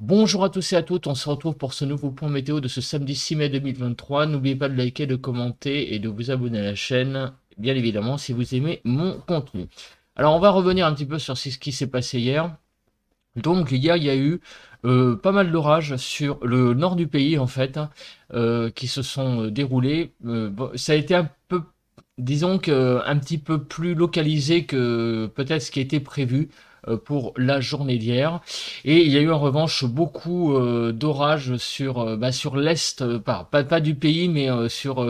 Bonjour à tous et à toutes, on se retrouve pour ce nouveau point météo de ce samedi 6 mai 2023. N'oubliez pas de liker, de commenter et de vous abonner à la chaîne, bien évidemment, si vous aimez mon contenu. Alors, on va revenir un petit peu sur ce qui s'est passé hier. Donc, hier, il y a eu pas mal d'orages sur le nord du pays, en fait, qui se sont déroulés. Bon, ça a été un peu, disons que, un petit peu plus localisé que peut-être ce qui était prévu pour la journée d'hier. Et il y a eu en revanche beaucoup d'orages sur, sur l'est, pas du pays, mais sur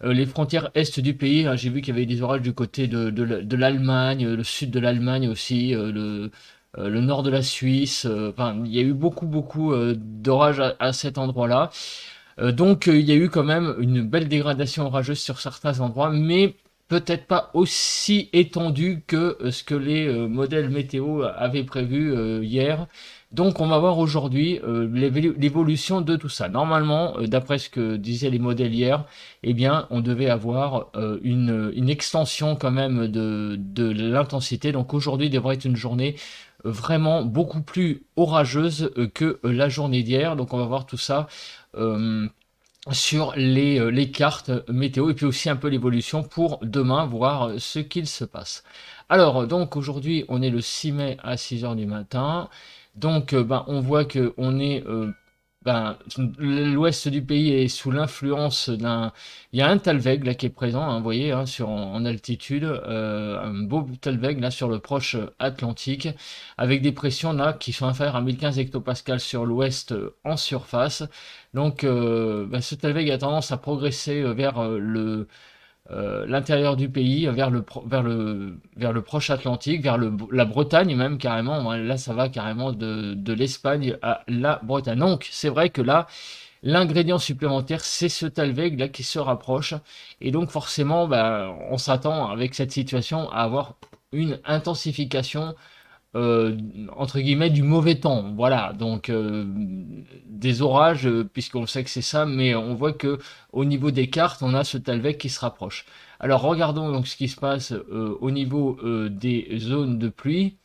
les frontières est du pays. Hein. J'ai vu qu'il y avait des orages du côté de l'Allemagne, le sud de l'Allemagne aussi, le nord de la Suisse. Enfin, il y a eu beaucoup d'orages à cet endroit-là. Donc il y a eu quand même une belle dégradation orageuse sur certains endroits, mais peut-être pas aussi étendue que ce que les modèles météo avaient prévu hier. Donc on va voir aujourd'hui l'évolution de tout ça. Normalement, d'après ce que disaient les modèles hier, eh bien on devait avoir une extension quand même de l'intensité. Donc aujourd'hui devrait être une journée vraiment beaucoup plus orageuse que la journée d'hier. Donc on va voir tout ça euh, sur les cartes météo et puis aussi un peu l'évolution pour demain, voir ce qu'il se passe. Alors, donc aujourd'hui, on est le 6 mai à 6 heures du matin. Donc, on voit que on est, l'ouest du pays est sous l'influence d'un. Il y a un Talveg là qui est présent, hein, vous voyez, hein, en altitude, un beau Talveg là sur le proche Atlantique, avec des pressions là qui sont inférieures à 1015 hectopascales sur l'ouest en surface. Donc, ce Talveg a tendance à progresser vers l'intérieur du pays, vers le proche Atlantique, vers la Bretagne même carrément. Là, ça va carrément de l'Espagne à la Bretagne. Donc, c'est vrai que là, l'ingrédient supplémentaire, c'est ce Talveg là qui se rapproche. Et donc, forcément, on s'attend avec cette situation à avoir une intensification euh, entre guillemets du mauvais temps. Voilà, donc des orages, puisqu'on sait que c'est ça, mais on voit que au niveau des cartes, on a ce Talvec qui se rapproche. Alors regardons donc ce qui se passe au niveau des zones de pluie.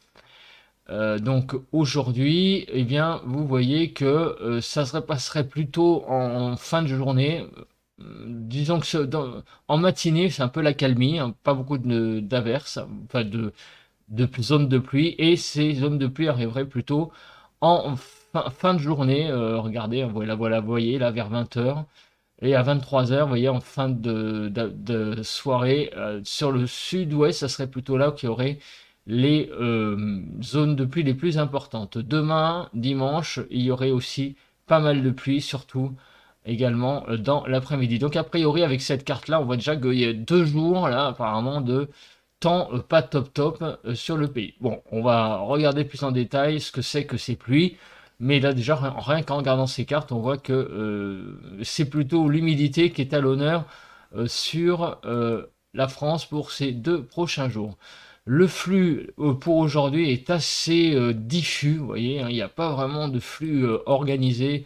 Donc aujourd'hui, eh bien, vous voyez que ça se passerait plutôt en fin de journée. Disons que en matinée, c'est un peu la calmie, hein, pas beaucoup d'averses, enfin de zones de pluie, et ces zones de pluie arriveraient plutôt en fin de journée. Regardez, voilà, vous voyez, là, vers 20 h, et à 23 h, vous voyez, en fin de soirée, sur le sud-ouest, ça serait plutôt là qu'il y aurait les zones de pluie les plus importantes. Demain, dimanche, il y aurait aussi pas mal de pluie, surtout également dans l'après-midi. Donc a priori, avec cette carte-là, on voit déjà qu'il y a 2 jours, là, apparemment, de temps pas top sur le pays. Bon, on va regarder plus en détail ce que c'est que ces pluies, mais là déjà, rien qu'en regardant ces cartes, on voit que c'est plutôt l'humidité qui est à l'honneur sur la France pour ces 2 prochains jours. Le flux pour aujourd'hui est assez diffus, vous voyez, hein, il n'y a pas vraiment de flux organisé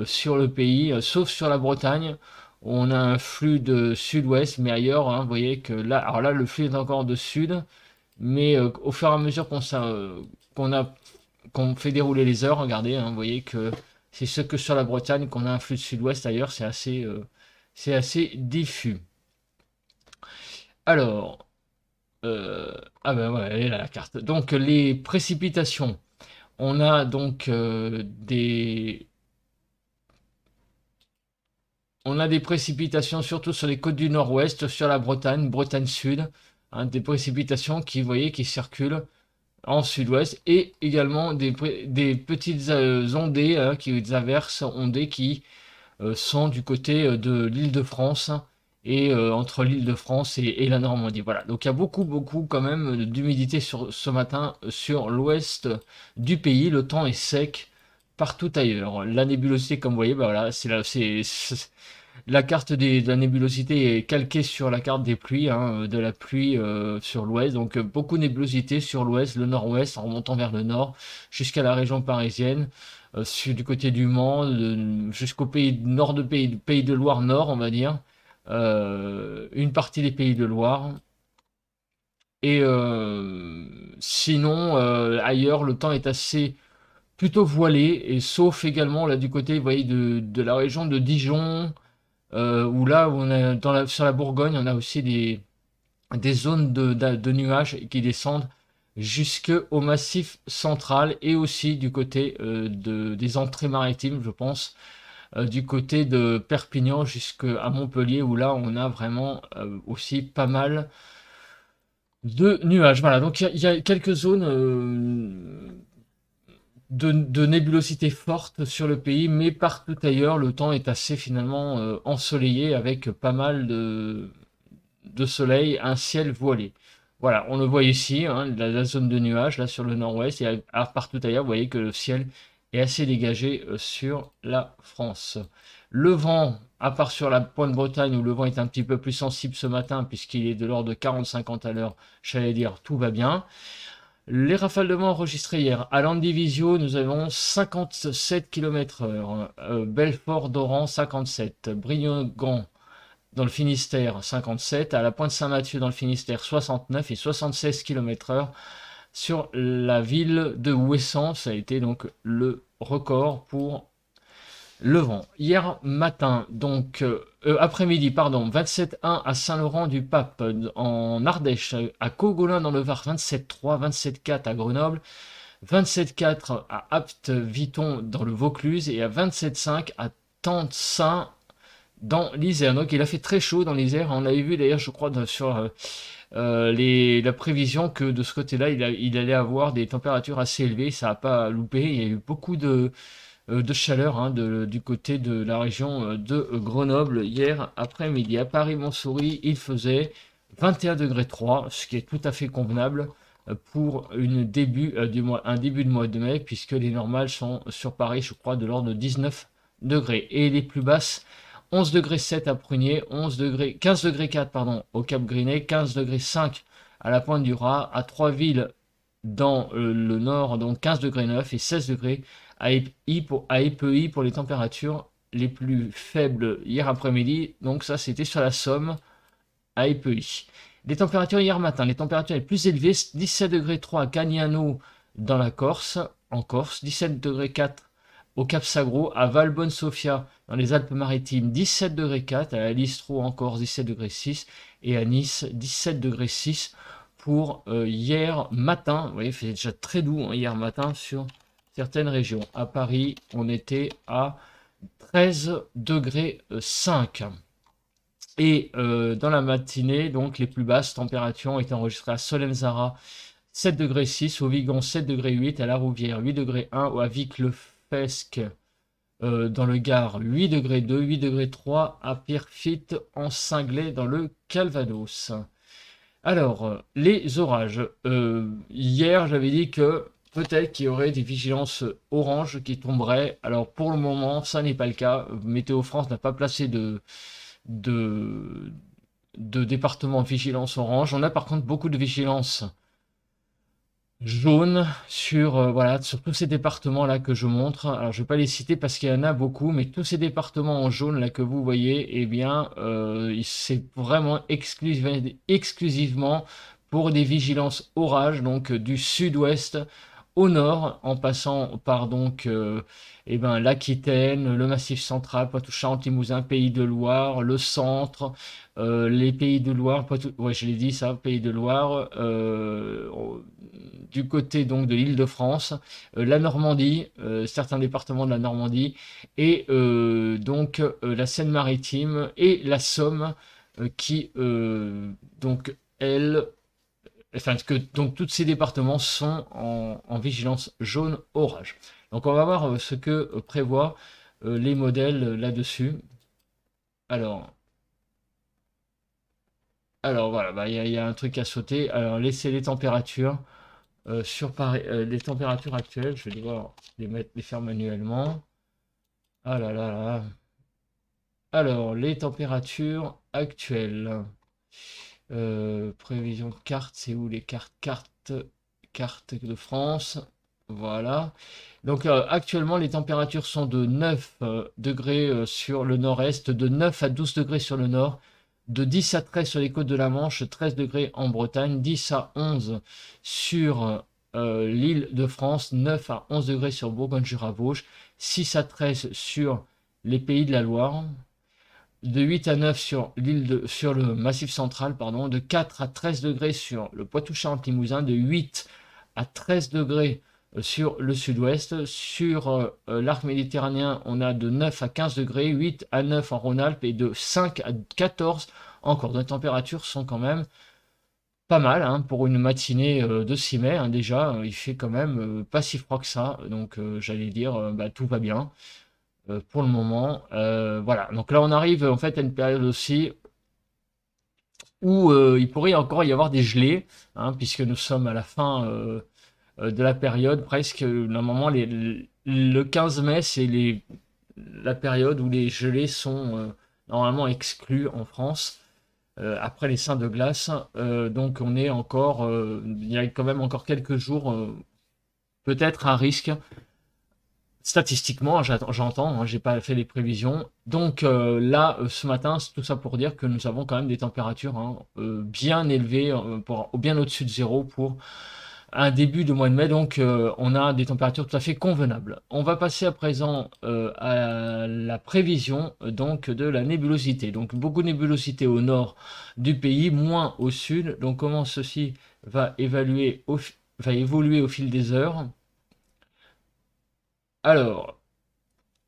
sur le pays, sauf sur la Bretagne. On a un flux de sud-ouest, mais ailleurs, hein, vous voyez que là, alors là, le flux est encore de sud, mais au fur et à mesure qu'on a, qu'on fait dérouler les heures, regardez, hein, vous voyez que c'est ce que sur la Bretagne qu'on a un flux de sud-ouest, ailleurs, c'est assez diffus. Alors, ah ben ouais, elle est là la carte. Donc les précipitations, on a donc des précipitations surtout sur les côtes du nord-ouest, sur la Bretagne, Bretagne Sud, hein, des précipitations qui, vous voyez, qui circulent en sud-ouest, et également des petites ondées, hein, des averses ondées qui sont du côté de l'Île-de-France, et entre l'Île-de-France et la Normandie. Voilà, donc il y a beaucoup quand même d'humidité sur ce matin sur l'ouest du pays. Le temps est sec partout ailleurs. La nébulosité, comme vous voyez, voilà, la carte de la nébulosité est calquée sur la carte des pluies, hein, de la pluie sur l'ouest. Donc beaucoup de nébulosité sur l'ouest, le nord-ouest, en remontant vers le nord, jusqu'à la région parisienne, du côté du Mans, jusqu'au pays nord de pays de Loire nord, on va dire. Une partie des pays de Loire. Et sinon, ailleurs, le temps est assez plutôt voilé, et sauf également là du côté, vous voyez, de la région de Dijon, où là, où on a, sur la Bourgogne, on a aussi des zones de nuages qui descendent jusque au massif central et aussi du côté des entrées maritimes, je pense, du côté de Perpignan jusqu'à Montpellier, où là, on a vraiment aussi pas mal de nuages. Voilà, donc il y a quelques zones de nébulosité forte sur le pays, mais partout ailleurs, le temps est assez finalement ensoleillé avec pas mal de soleil, un ciel voilé. Voilà, on le voit ici, hein, la zone de nuages, là sur le nord-ouest, et partout ailleurs, vous voyez que le ciel est assez dégagé sur la France. Le vent, à part sur la Pointe-Bretagne, où le vent est un petit peu plus sensible ce matin, puisqu'il est de l'ordre de 40-50 à l'heure, j'allais dire, tout va bien. Les rafales de vent enregistrées hier. À Landivisiau, nous avons 57 km/h. Belfort-d'Oran, 57. Brignogan, dans le Finistère, 57. À la Pointe-Saint-Mathieu, dans le Finistère, 69 et 76 km/h. Sur la ville de Ouessant, ça a été donc le record pour le vent. Hier matin, donc après-midi, pardon, 27,1 à Saint-Laurent-du-Pape en Ardèche, à Cogolin dans le Var, 27,3, 27,4 à Grenoble, 27,4 à Apt-Viton dans le Vaucluse et à 27,5 à Tente-Saint dans l'Isère. Donc il a fait très chaud dans l'Isère. On avait vu d'ailleurs, je crois, sur la prévision que de ce côté-là, il allait avoir des températures assez élevées. Ça n'a pas loupé. Il y a eu beaucoup de chaleur hein, du côté de la région de Grenoble hier après-midi. À Paris-Montsouris, il faisait 21 degrés 3, ce qui est tout à fait convenable pour un début de mois de mai, puisque les normales sont sur Paris, je crois, de l'ordre de 19 degrés. Et les plus basses, 11 degrés 7 à Prunier, 15 degrés 4 pardon, au Cap Grinet, 15 degrés 5 à la Pointe du Raz, à Trois-Villes dans le nord, donc 15 degrés 9 et 16 degrés à Epeuy pour les températures les plus faibles hier après-midi. Donc ça, c'était sur la Somme à Epeuy. Les températures hier matin, les températures les plus élevées, 17 degrés 3 à Cagnano dans la Corse, en Corse, 17 degrés 4 au Cap Sagro, à Valbonne-Sofia dans les Alpes-Maritimes, 17 degrés 4, à Listro en Corse, 17 degrés 6 et à Nice, 17 degrés 6 pour hier matin. Vous voyez, il fait déjà très doux hein, hier matin sur certaines régions. À Paris, on était à 13 degrés 5. Et dans la matinée, donc les plus basses températures ont été enregistrées à Solenzara, 7 degrés 6, au Vigan 7 degrés 8, à La Rouvière 8 degrés 1, ou à Vic-le-Fesque dans le Gard 8 degrés 2, 8 degrés 3, à Pierrefitte en Cinglé dans le Calvados. Alors, les orages. Hier, j'avais dit que peut-être qu'il y aurait des vigilances orange qui tomberaient. Alors, pour le moment, ça n'est pas le cas. Météo France n'a pas placé de, de département vigilance orange. On a par contre beaucoup de vigilance jaune sur, voilà, sur tous ces départements-là que je montre. Alors, je ne vais pas les citer parce qu'il y en a beaucoup, mais tous ces départements en jaune là que vous voyez, eh bien, c'est vraiment exclusivement pour des vigilances orage, donc du sud-ouest au nord, en passant par donc eh ben, l'Aquitaine, le Massif central, Poitou-Charentes, Limousin, Pays de Loire, le centre, les Pays de Loire, ouais, je l'ai dit ça, Pays de Loire, du côté donc de l'Île-de-France, la Normandie, certains départements de la Normandie, et donc la Seine-Maritime et la Somme, qui donc elle enfin que donc tous ces départements sont en vigilance jaune orage. Donc on va voir ce que prévoient les modèles là-dessus. Alors, voilà, bah, il y a un truc à sauter. Alors laissez les températures sur Paris, les températures actuelles. Je vais devoir les faire manuellement. Ah là là là. Alors les températures actuelles. Prévision de carte, c'est où les cartes de France. Voilà. Donc actuellement, les températures sont de 9 degrés sur le nord-est, de 9 à 12 degrés sur le nord, de 10 à 13 sur les côtes de la Manche, 13 degrés en Bretagne, 10 à 11 sur l'île de France, 9 à 11 degrés sur Bourgogne-Jura-Vosges, 6 à 13 sur les Pays de la Loire, de 8 à 9 sur le Massif central, pardon, de 4 à 13 degrés sur le Poitou-Charentes-Limousin, de 8 à 13 degrés sur le sud-ouest. Sur l'arc méditerranéen, on a de 9 à 15 degrés, 8 à 9 en Rhône-Alpes et de 5 à 14 encore. Les températures sont quand même pas mal hein, pour une matinée de 6 mai. Hein, déjà, il fait quand même pas si froid que ça. Donc, j'allais dire, bah, tout va bien pour le moment. Voilà. Donc là, on arrive en fait à une période aussi où il pourrait encore y avoir des gelées, hein, puisque nous sommes à la fin de la période, presque. Normalement, le 15 mai, c'est la période où les gelées sont normalement exclues en France. Après les seins de glace, donc on est encore, il y a quand même encore quelques jours, peut-être un risque. Statistiquement, j'entends, hein, j'ai pas fait les prévisions. Donc là, ce matin, c'est tout ça pour dire que nous avons quand même des températures hein, bien élevées, bien au-dessus de zéro pour un début de mois de mai. Donc on a des températures tout à fait convenables. On va passer à présent à la prévision donc de la nébulosité. Donc beaucoup de nébulosité au nord du pays, moins au sud. Donc comment ceci va évoluer au fil des heures. Alors,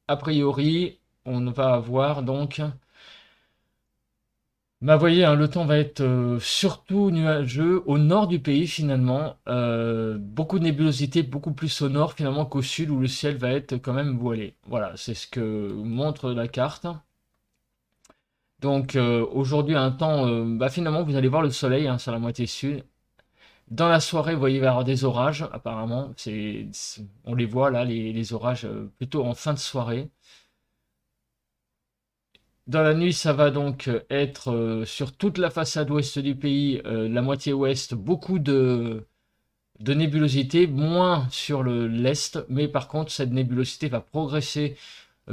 a priori, on va avoir donc... Bah, vous voyez, hein, le temps va être surtout nuageux au nord du pays finalement. Beaucoup de nébulosité, beaucoup plus au nord finalement qu'au sud où le ciel va être quand même voilé. Voilà, c'est ce que montre la carte. Donc aujourd'hui, un temps, bah, finalement, vous allez voir le soleil hein, sur la moitié sud. Dans la soirée, vous voyez, il va y avoir des orages apparemment. On les voit là, les orages plutôt en fin de soirée. Dans la nuit, ça va donc être sur toute la façade ouest du pays, la moitié ouest, beaucoup de nébulosité, moins sur l'est, mais par contre, cette nébulosité va progresser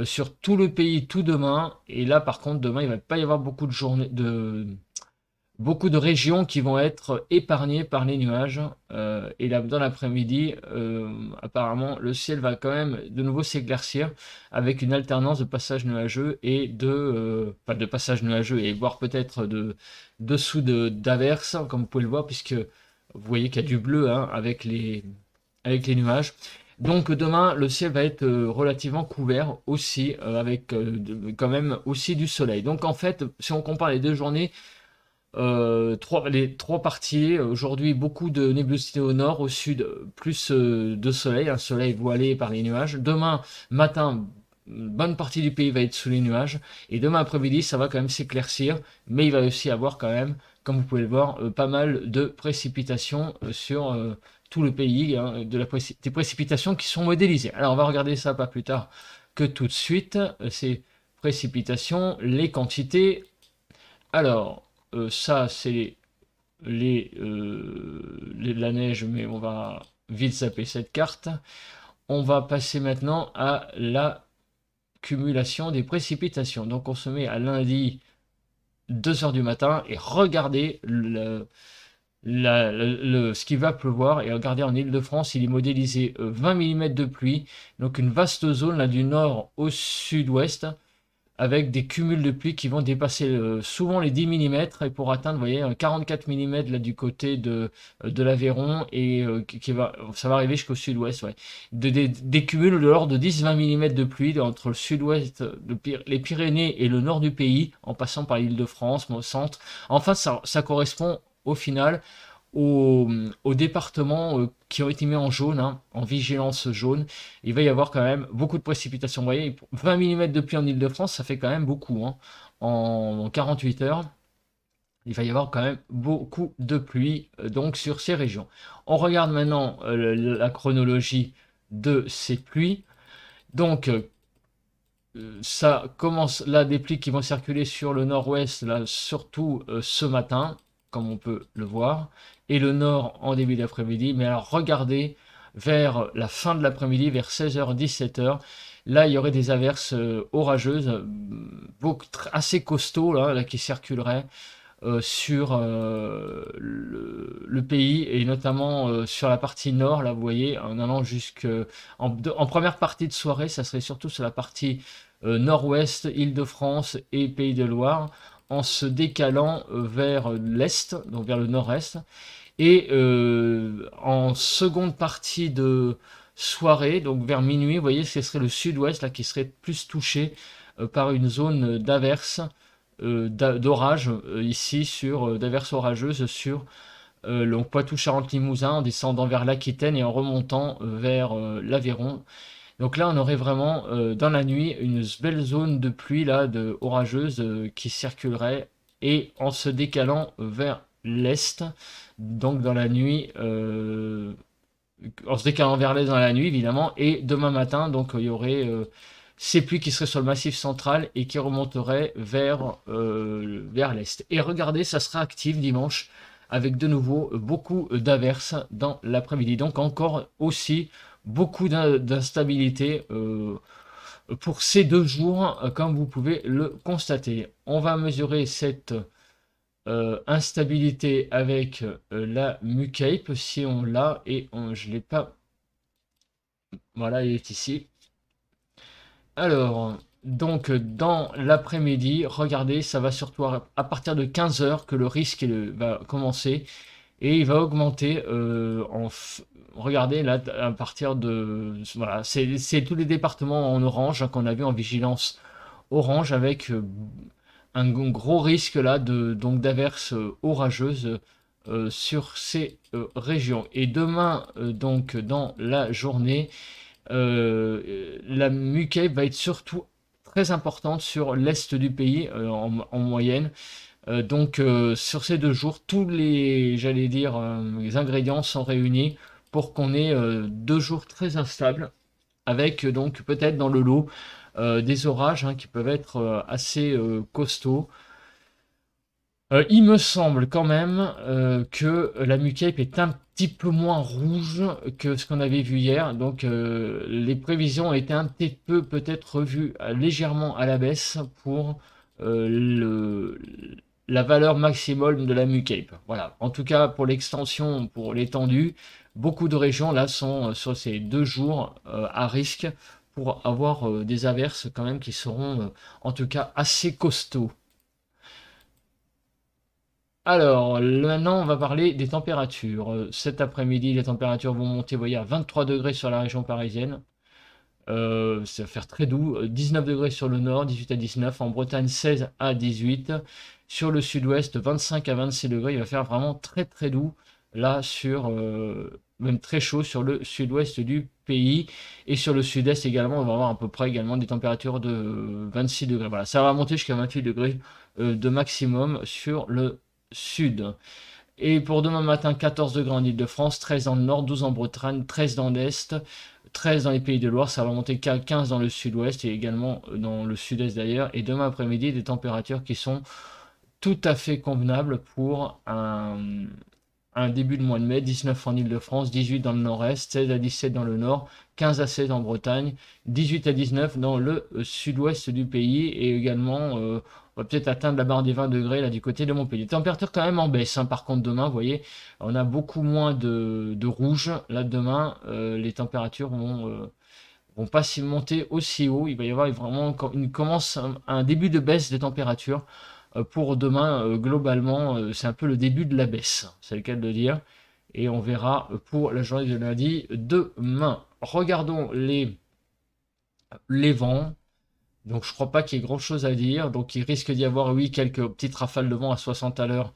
sur tout le pays tout demain. Et là, par contre, demain, il va pas y avoir beaucoup de régions qui vont être épargnées par les nuages. Et là, dans l'après-midi, apparemment, le ciel va quand même de nouveau s'éclaircir avec une alternance de passages nuageux et enfin, de passages nuageux et voire peut-être dessous d'averses, comme vous pouvez le voir, puisque vous voyez qu'il y a du bleu hein, avec les nuages. Donc demain, le ciel va être relativement couvert aussi, avec quand même aussi du soleil. Donc en fait, si on compare les deux journées, les trois parties, aujourd'hui beaucoup de nébulosité au nord, au sud plus de soleil, un soleil voilé par les nuages. Demain matin, une bonne partie du pays va être sous les nuages, et demain après-midi ça va quand même s'éclaircir, mais il va aussi avoir quand même, comme vous pouvez le voir, pas mal de précipitations sur tout le pays, hein, des précipitations qui sont modélisées. Alors on va regarder ça pas plus tard que tout de suite, ces précipitations, les quantités. Alors, ça, c'est la neige, mais on va vite zapper cette carte. On va passer maintenant à la cumulation des précipitations. Donc, on se met à lundi, 2 h du matin, et regardez ce qui va pleuvoir. Et regardez, en Ile-de-France, il est modélisé 20 mm de pluie. Donc, une vaste zone là, du nord au sud-ouest, avec des cumuls de pluie qui vont dépasser souvent les 10 mm et pour atteindre, vous voyez, 44 mm là du côté de l'Aveyron et ça va arriver jusqu'au sud-ouest, ouais. Des cumuls de l'ordre de 10-20 mm de pluie entre le sud-ouest, les Pyrénées et le nord du pays, en passant par l'Île-de-France, au centre. Enfin, ça correspond au final aux départements qui ont été mis en jaune, hein, en vigilance jaune. Il va y avoir quand même beaucoup de précipitations. Vous voyez, 20 mm de pluie en Ile-de-France, ça fait quand même beaucoup. Hein. En 48 heures, il va y avoir quand même beaucoup de pluie donc sur ces régions. On regarde maintenant la chronologie de ces pluies. Donc, ça commence là, des pluies qui vont circuler sur le nord-ouest, là, surtout ce matin, comme on peut le voir, et le nord en début d'après-midi. Mais alors regardez vers la fin de l'après-midi, vers 16 h, 17 h, là il y aurait des averses orageuses, assez costauds là, qui circuleraient sur le pays, et notamment sur la partie nord, là vous voyez, en allant en première partie de soirée, ça serait surtout sur la partie nord-ouest, Île-de-France et Pays de Loire, en se décalant vers l'est, donc vers le nord-est. Et en seconde partie de soirée, donc vers minuit, vous voyez, ce serait le sud-ouest là qui serait plus touché par une zone d'averse, d'orage ici d'averses orageuses sur le Poitou-Charentes-Limousin, en descendant vers l'Aquitaine et en remontant vers l'Aveyron. Donc là, on aurait vraiment dans la nuit une belle zone de pluie là, orageuse qui circulerait, et en se décalant vers l'est, donc dans la nuit, en se décalant vers l'est dans la nuit évidemment, et demain matin, donc il y aurait ces pluies qui seraient sur le massif central et qui remonteraient vers l'est. Et regardez, ça sera actif dimanche avec de nouveau beaucoup d'averses dans l'après-midi. Donc encore aussi beaucoup d'instabilité pour ces 2 jours, comme vous pouvez le constater. On va mesurer cette instabilité avec la MuCape, si on l'a, et je l'ai pas. Voilà, il est ici. Alors, donc dans l'après-midi, regardez, ça va surtout à partir de 15 h que le risque va commencer, et il va augmenter regardez là, à partir de... Voilà, c'est tous les départements en orange hein, qu'on a vu en vigilance orange, avec un gros risque là donc d'averses orageuses sur ces régions. Et demain, donc dans la journée, la MuCape va être surtout très importante sur l'est du pays en moyenne. Donc sur ces 2 jours, tous les, j'allais dire, les ingrédients sont réunis pour qu'on ait 2 jours très instables, avec donc peut-être dans le lot des orages hein, qui peuvent être assez costauds. Il me semble quand même que la MuCape est un petit peu moins rouge que ce qu'on avait vu hier. Donc les prévisions ont été un petit peu peut-être revues légèrement à la baisse pour la valeur maximum de la MuCape. Voilà. En tout cas, pour l'extension, pour l'étendue, beaucoup de régions là sont sur ces 2 jours à risque pour avoir des averses quand même qui seront en tout cas assez costauds. Alors, maintenant, on va parler des températures. Cet après-midi, les températures vont monter, vous voyez, à 23 degrés sur la région parisienne. Ça va faire très doux. 19 degrés sur le nord, 18 à 19. En Bretagne, 16 à 18. Sur le sud-ouest, 25 à 26 degrés. Il va faire vraiment très très doux. Là, même très chaud sur le sud-ouest du pays. Et sur le sud-est également, on va avoir à peu près également des températures de 26 degrés. Voilà, ça va monter jusqu'à 28 degrés de maximum sur le sud. Et pour demain matin, 14 degrés en Île-de-France, 13 dans le nord, 12 en Bretagne, 13 dans l'est, 13 dans les Pays de Loire. Ça va monter qu'à 15 dans le sud-ouest et également dans le sud-est d'ailleurs. Et demain après-midi, des températures qui sont tout à fait convenables pour un début de mois de mai. 19 en Île-de-France, 18 dans le nord-est, 16 à 17 dans le nord, 15 à 16 en Bretagne, 18 à 19 dans le sud-ouest du pays, et également on va peut-être atteindre la barre des 20 degrés là du côté de Montpellier. Température quand même en baisse hein. Par contre demain, vous voyez, on a beaucoup moins de rouge. Là demain, les températures vont pas s'y monter aussi haut. Il va y avoir vraiment un début de baisse des températures. Pour demain, globalement, c'est un peu le début de la baisse, c'est le cas de le dire. Et on verra pour la journée de lundi demain. Regardons les vents. Donc je crois pas qu'il y ait grand chose à dire. Donc il risque d'y avoir, oui, quelques petites rafales de vent à 60 à l'heure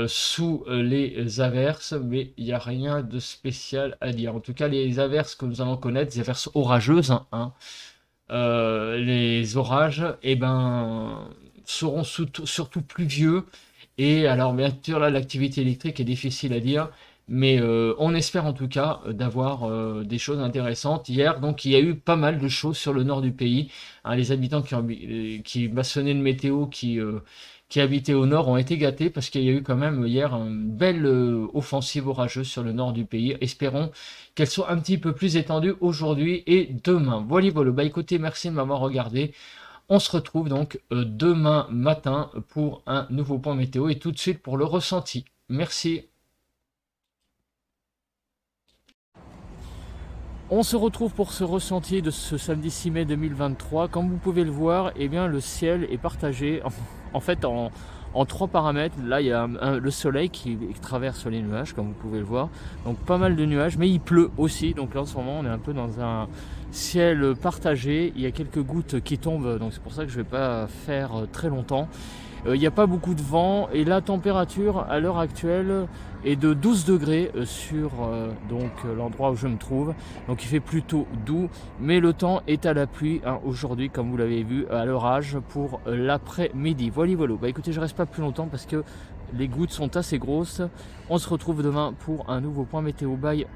sous les averses, mais il n'y a rien de spécial à dire. En tout cas, les averses que nous allons connaître, les averses orageuses, hein, les orages, seront surtout pluvieux. Et alors bien sûr là, l'activité électrique est difficile à dire, mais on espère en tout cas d'avoir des choses intéressantes. Hier, donc, il y a eu pas mal de choses sur le nord du pays. Hein, les habitants qui maçonnaient de météo, qui habitaient au nord, ont été gâtés parce qu'il y a eu quand même hier une belle offensive orageuse sur le nord du pays. Espérons qu'elle soit un petit peu plus étendue aujourd'hui et demain. Voilà, voilà. Bah écoutez, merci de m'avoir regardé. On se retrouve donc demain matin pour un nouveau point météo, et tout de suite pour le ressenti. Merci. On se retrouve pour ce ressentier de ce samedi 6 mai 2023. Comme vous pouvez le voir, eh bien, le ciel est partagé en fait en 3 paramètres. Là, il y a le soleil qui traverse les nuages, comme vous pouvez le voir. Donc pas mal de nuages, mais il pleut aussi. Donc là, en ce moment, on est un peu dans un ciel partagé. Il y a quelques gouttes qui tombent, donc c'est pour ça que je ne vais pas faire très longtemps. Il n'y a pas beaucoup de vent et la température à l'heure actuelle est de 12 degrés sur l'endroit où je me trouve. Donc il fait plutôt doux, mais le temps est à la pluie hein, aujourd'hui, comme vous l'avez vu, à l'orage pour l'après-midi. Voilà. Bah écoutez, je reste pas plus longtemps parce que les gouttes sont assez grosses. On se retrouve demain pour un nouveau point météo. Bye.